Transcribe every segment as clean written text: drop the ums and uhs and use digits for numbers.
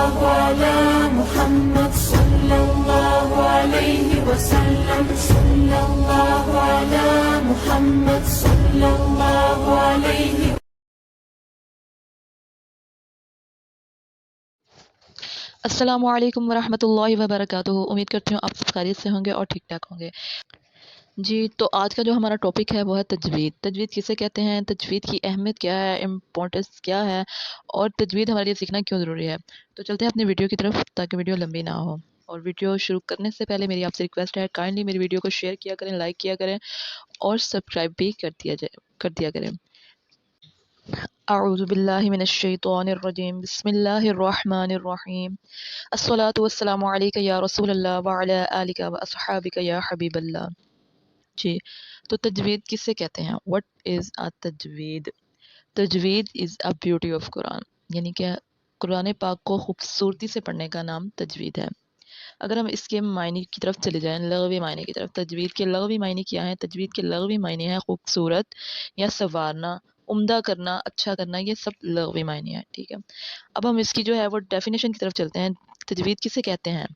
الله على محمد صلى الله عليه وسلم صلى الله على محمد صلى الله عليه. अस्सलामु अलैकुम वरहमतुल्लाहि वबरकातुहू। उम्मीद करती हूँ आप सब खैरियत से होंगे और ठीक ठाक होंगे। जी, तो आज का जो हमारा टॉपिक है वो है तजवीद। तजवीद किसे कहते हैं, तजवीद की अहमियत क्या है, इम्पोर्टेंस क्या है और तजवीद हमारे लिए सीखना क्यों ज़रूरी है। तो चलते हैं अपनी वीडियो की तरफ ताकि वीडियो लंबी ना हो। और वीडियो शुरू करने से पहले मेरी आपसे रिक्वेस्ट है, काइंडली मेरी वीडियो को शेयर किया करें, लाइक किया करें और सब्सक्राइब भी कर दिया करें। अऊज़ु बिल्लाहि मिनश शैतानिर रजीम, बिस्मिल्लाहिर रहमानिर रहीम। अस्सलातु वस्सलामु अलैका या रसूलल्लाह व अला आलिका व अस्हाबिका या हबीबल्लाह। जी, तो तजवीद किसे कहते हैं? व्हाट इज़ अ तजवीद? तजवीद is a beauty of Quran, यानी कि कुरान पाक को खूबसूरती से पढ़ने का नाम तजवीद है। अगर हम इसके मायने की तरफ चले जाएं, लगवी मायने की तरफ, तजवीद के लगवी मायने क्या हैं? तजवीद के लगवी मायने हैं खूबसूरत या संवारना, उम्दा करना, अच्छा करना, ये सब लगवी मायने हैं। ठीक है, अब हम इसकी जो है वो डेफिनेशन की तरफ चलते हैं। तजवीद किसे कहते हैं?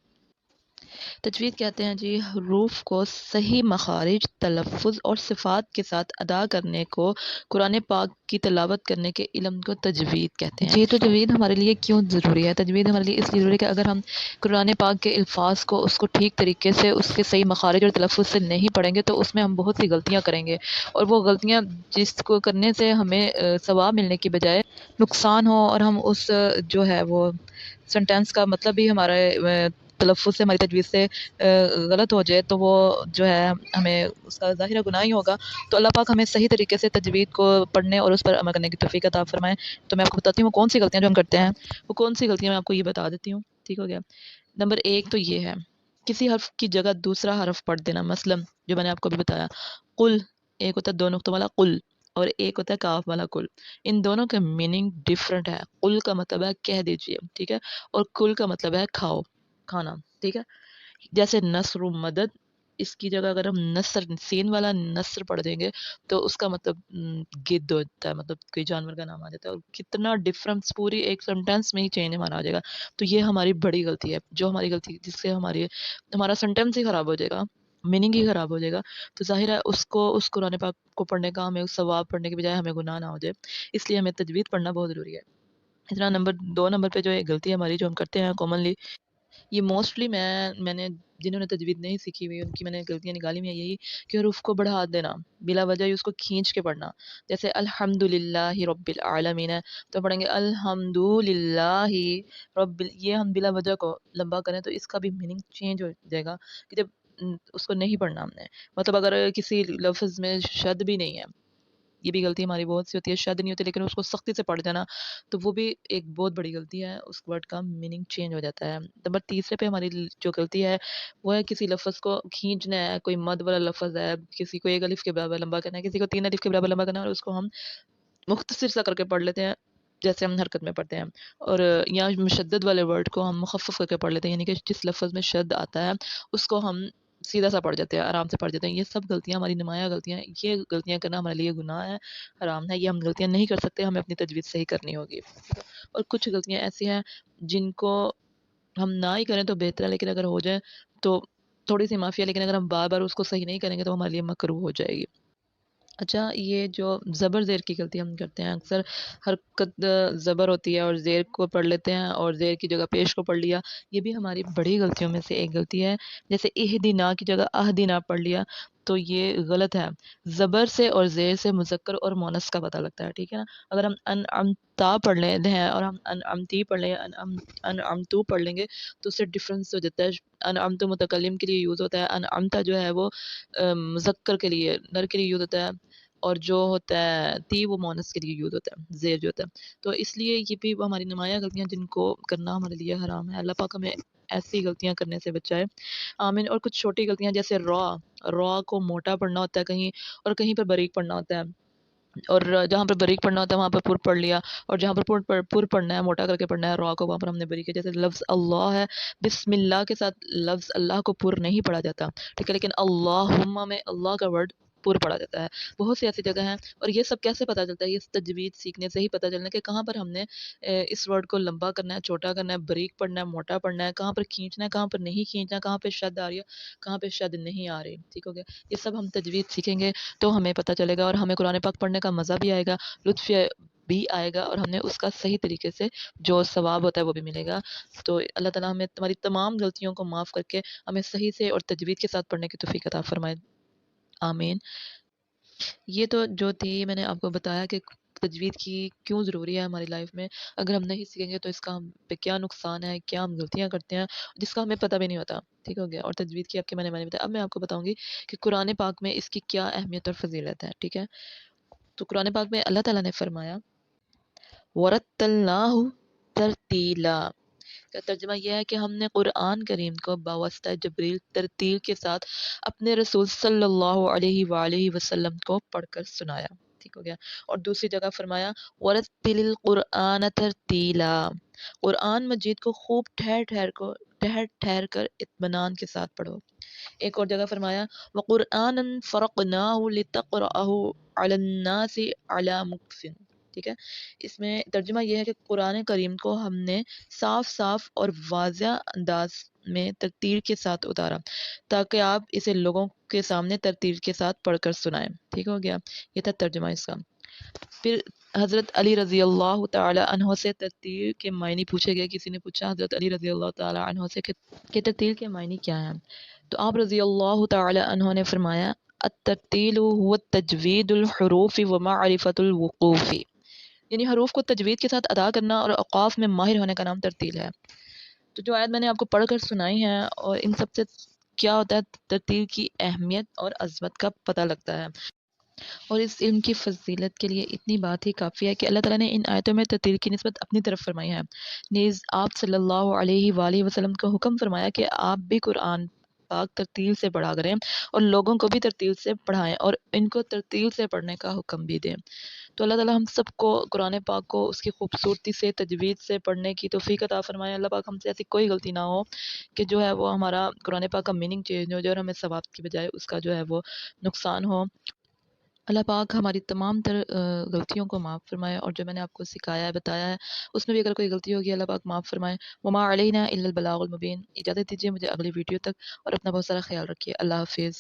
तजवीद कहते हैं जी, हरूफ को सही मखारिज, तलफ़ुज़ और सिफ़ात के साथ अदा करने को, कुरान पाक की तिलावत करने के इल्म को तजवीद कहते हैं। जी, तो तजवीद हमारे लिए क्यों ज़रूरी है? तजवीद हमारे लिए इसलिए ज़रूरी है कि अगर हम कुरान पाक के अल्फाज़ को, उसको ठीक तरीके से, उसके सही मखारिज और तलफ़ुज़ से नहीं पढ़ेंगे तो उसमें हम बहुत सी गलतियाँ करेंगे, और वो गलतियाँ जिसको करने से हमें सवाब मिलने की बजाय नुकसान हो, और हम उस जो है वो सेंटेंस का मतलब भी हमारे तलफ़ुज़ से, हमारी तजवीज़ से गलत हो जाए तो वो जो है हमें उसका ज़ाहिर गुनाह ही होगा। तो अल्लाह पाक हमें सही तरीके से तजवीद को पढ़ने और उस पर अमल करने की तौफ़ीक अता फ़रमाएँ। तो मैं आपको बताती हूँ वो कौन सी गलतियाँ जो हम करते हैं, वो कौन सी गलतियाँ, मैं आपको ये बता देती हूँ। ठीक हो गया? नंबर 1 तो ये है, किसी हर्फ़ की जगह दूसरा हर्फ़ पढ़ देना। मसलन जो मैंने आपको अभी बताया, कुल, एक होता है 2 नुक्तों वाला कुल और एक होता है काफ वाला कुल। इन दोनों का मीनिंग डिफरेंट है। कुल का मतलब है कह दीजिए, ठीक है? और कुल का मतलब है खाओ, खाना, ठीक है? जैसे नस्र व मदद, इसकी जगह अगर हम नस्र, सीन वाला नस्र पढ़ देंगे तो उसका मतलब गिद्ध होता है, मतलब कोई जानवर का नाम आ जाता है, और कितना डिफरेंस पूरी एक सेंटेंस में ही चेंज हमारा आ जाएगा। तो ये हमारी बड़ी गलती है, जो हमारी गलती जिससे हमारा सेंटेंस ही खराब हो जाएगा, मीनिंग ही खराब हो जाएगा। तो ज़ाहिर है उसको, उस कुरान पाक को पढ़ने का हमें सवाब पढ़ने के बजाय हमें गुनाह ना हो जाए, इसलिए हमें तजवीद पढ़ना बहुत ज़रूरी है। इतना नंबर 2 नंबर पे जो ये गलती है हमारी, जो हम करते हैं कॉमनली, ये मोस्टली मैंने जिन्होंने तजवीद नहीं सीखी हुई उनकी मैंने गलतियाँ निकाली हुई हैं, यही कि हुरूफ को बढ़ा देना, बिला वजह ही उसको खींच के पढ़ना। जैसे अल्हम्दुलिल्लाहि रब्बिल आलमीन है, तो पढ़ेंगे अल्हम्दुलिल्लाहि रब्बिल, ये हम बिला वजह को लंबा करें तो इसका भी मीनिंग चेंज हो जाएगा कि जब उसको नहीं पढ़ना हमने, मतलब अगर किसी लफ्ज़ में शद भी नहीं है, ये भी गलती हमारी बहुत सी होती है, शद नहीं होती लेकिन उसको सख्ती से पढ़ जाना, तो वो भी एक बहुत बड़ी गलती है, उस वर्ड का मीनिंग चेंज हो जाता है। नंबर तीसरे पे हमारी जो गलती है वो है किसी लफ्ज़ को खींचना है, कोई मद वाला लफ्ज़ है, किसी को एक अलिफ के बराबर लंबा करना है, किसी को 3 अलिफ के बराबर लंबा करना है, और उसको हम मुख्तसर सा करके पढ़ लेते हैं, जैसे हम हरकत में पढ़ते हैं। और या मुशद्दद वाले वर्ड को हम मुखफ़्फ़फ़ करके पढ़ लेते हैं, यानी कि जिस लफ्ज़ में शद आता है उसको हम सीधा सा पढ़ जाते हैं, आराम से पढ़ जाते हैं। ये सब गलतियाँ हमारी नुमाया गलतियाँ हैं, ये गलतियाँ करना हमारे लिए गुनाह है, हराम है, ये हम गलतियाँ नहीं कर सकते, हमें अपनी तजवीज़ सही करनी होगी। और कुछ गलतियाँ ऐसी हैं जिनको हम ना ही करें तो बेहतर है, लेकिन अगर हो जाए तो थोड़ी-सी माफ़ी है, लेकिन अगर हम बार-बार उसको सही नहीं करेंगे तो हमारे लिए मकरूह हो जाएगी। अच्छा, ये जो ज़बर ज़ेर की गलती हम करते हैं अक्सर, हरकत ज़बर होती है और ज़ेर को पढ़ लेते हैं और ज़ेर की जगह पेश को पढ़ लिया, ये भी हमारी बड़ी गलतियों में से एक गलती है। जैसे इहदिना की जगह अहदिना पढ़ लिया, तो ये गलत है। ज़बर से और ज़ेर से मुज़क्कर और मुअन्नस का पता लगता है, ठीक है ना? अगर हम अनअमता पढ़ लेते हैं और हम अनअमती पढ़ लें, अनअमतू पढ़ लेंगे तो उससे डिफ़रेंस हो जाता है। अनअमतु मुतकल्लिम के लिए यूज़ होता है, अनअमता जो है वो मुज़क्कर के लिए, नर के लिए यूज़ होता है, और जो होता है ती वो मुअन्नस के लिए यूज़ होता है, ज़ेर जो होता है। तो इसलिए ये भी वो हमारी नुमाया गलतियाँ जिनको करना हमारे लिए हराम है। अल्लाह पाक हमें ऐसी गलतियाँ करने से बचाए। आमीन। और कुछ छोटी गलतियाँ जैसे रॉ को मोटा पढ़ना होता है कहीं, और कहीं पर बारीक पढ़ना होता है। और जहाँ पर बारीक पढ़ना होता है वहाँ पर पुर पढ़ लिया, और जहाँ पर पुर पढ़ना है, मोटा करके पढ़ना है रॉ को, वहाँ पर हमने बारीक किया। जैसे लफ्ज़ अल्लाह है, बिस्मिल्लाह के साथ लफ्ज़ अल्लाह को पुर नहीं पढ़ा जाता, ठीक है? लेकिन अल्लाहुम्मा में अल्लाह का वर्ड پورا پڑھا جاتا ہے، بہت سی ایسی جگہ ہیں۔ اور یہ سب کیسے پتہ چلتا ہے؟ یہ تجوید سیکھنے سے ہی پتہ چلنا ہے کہ کہاں پر ہم نے اس ورڈ کو لمبا کرنا ہے، چھوٹا کرنا ہے، باریک پڑھنا ہے، موٹا پڑھنا ہے، کہاں پر کھینچنا ہے، کہاں پر نہیں کھینچنا، کہاں پہ شد آ رہی ہے، کہاں پہ شد نہیں آ رہی، ٹھیک ہو گیا؟ یہ سب ہم تجوید سیکھیں گے تو ہمیں پتہ چلے گا، اور ہمیں قرآن پاک پڑھنے کا مزہ بھی آئے گا، لطف بھی آئے گا، اور ہمیں اس کا صحیح طریقے سے جو ثواب ہوتا ہے وہ بھی ملے گا۔ تو اللہ تعالیٰ ہمیں تمہاری تمام غلطیوں کو معاف کر کے ہمیں صحیح سے اور تجوید کے ساتھ پڑھنے کی توفیق عطا فرمائے، آمین۔ یہ تو جو تھی میں نے آپ کو بتایا کہ تجوید کی کیوں ضروری ہے ہماری لائف میں، اگر ہم نہیں سیکھیں گے تو اس کا ہم پہ کیا نقصان ہے، کیا ہم غلطیاں کرتے ہیں جس کا ہمیں پتہ بھی نہیں ہوتا، ٹھیک ہو گیا؟ اور تجوید کی آپ کے میں نے بتایا۔ اب میں آپ کو بتاؤں گی کہ قرآن پاک میں اس کی کیا اہمیت اور فضیلت ہے، ٹھیک ہے؟ تو قرآن پاک میں اللہ تعالیٰ نے فرمایا وَرَتَّلْنَاهُ تَرْتِيلًا، کا ترجمہ یہ ہے کہ ہم نے قرآن کریم کو باواسطہ جبریل ترتیل کے ساتھ اپنے رسول صلی اللہ علیہ وآلہ وسلم کو پڑھ کر سنایا، ٹھیک ہو گیا؟ اور دوسری جگہ فرمایا وَرَتِّلِ الْقُرْآنَ تَرْتِيلًا، قرآن مجید کو خوب ٹھہر ٹھہر کر اطمینان کے ساتھ پڑھو۔ ایک اور جگہ فرمایا وَقُرْآنًا فَرَقْنَاهُ لِتَقْرَأَهُ عَلَى النَّاسِ عَلَى مُكْثٍ، ٹھیک ہے؟ اس میں ترجمہ یہ ہے کہ قرآن کریم کو ہم نے صاف اور واضح انداز میں ترتیل کے ساتھ اتارا تاکہ آپ اسے لوگوں کے سامنے ترتیل کے ساتھ پڑھ کر سنائیں، ٹھیک ہو گیا؟ یہ تھا ترجمہ اس کا۔ پھر حضرت علی رضی اللہ تعالی عنہ سے ترتیل کے معنی پوچھے گئے، کسی نے پوچھا حضرت علی رضی اللہ تعالی عنہ سے کہ ترتیل کے معنی کیا ہیں؟ تو آپ رضی اللہ تعالی عنہ نے فرمایا الترتیل هو تجوید الحروف ومعرفت الوقوف، یعنی حروف کو تجوید کے ساتھ ادا کرنا اور اوقاف میں ماہر ہونے کا نام ترتیل ہے۔ تو جو آیت میں نے آپ کو پڑھ کر سنائی ہے، اور ان سب سے کیا ہوتا ہے، ترتیل کی اہمیت اور عظمت کا پتہ لگتا ہے، اور اس علم کی فضیلت کے لیے اتنی بات ہی کافی ہے کہ اللہ تعالیٰ نے ان آیتوں میں ترتیل کی نسبت اپنی طرف فرمائی ہے۔ نیز آپ صلی اللہ علیہ وآلہ وسلم کو حکم فرمایا کہ آپ بھی قرآن پاک ترتیل سے پڑھا کریں اور لوگوں کو بھی ترتیل سے پڑھائیں اور ان کو ترتیل سے پڑھنے کا حکم بھی دیں۔ تو اللہ تعالیٰ ہم سب کو قرآن پاک کو اس کی خوبصورتی سے تجوید سے پڑھنے کی توفیق عطا فرمائے۔ اللہ پاک ہم سے ایسی کوئی غلطی نہ ہو کہ جو ہے وہ ہمارا قرآن پاک کا میننگ چینج ہو جائے اور ہمیں ثواب کی بجائے اس کا جو ہے وہ نقصان ہو۔ اللہ پاک ہماری تمام تر غلطیوں کو معاف فرمائے، اور جو میں نے آپ کو سکھایا ہے، بتایا ہے، اس میں بھی اگر کوئی غلطی ہوگی اللہ پاک معاف فرمائے۔ وما علینا الا البلاغ المبین۔ اجازت دیجیے مجھے اگلی ویڈیو تک، اور اپنا بہت سارا خیال رکھیے۔ اللہ حافظ۔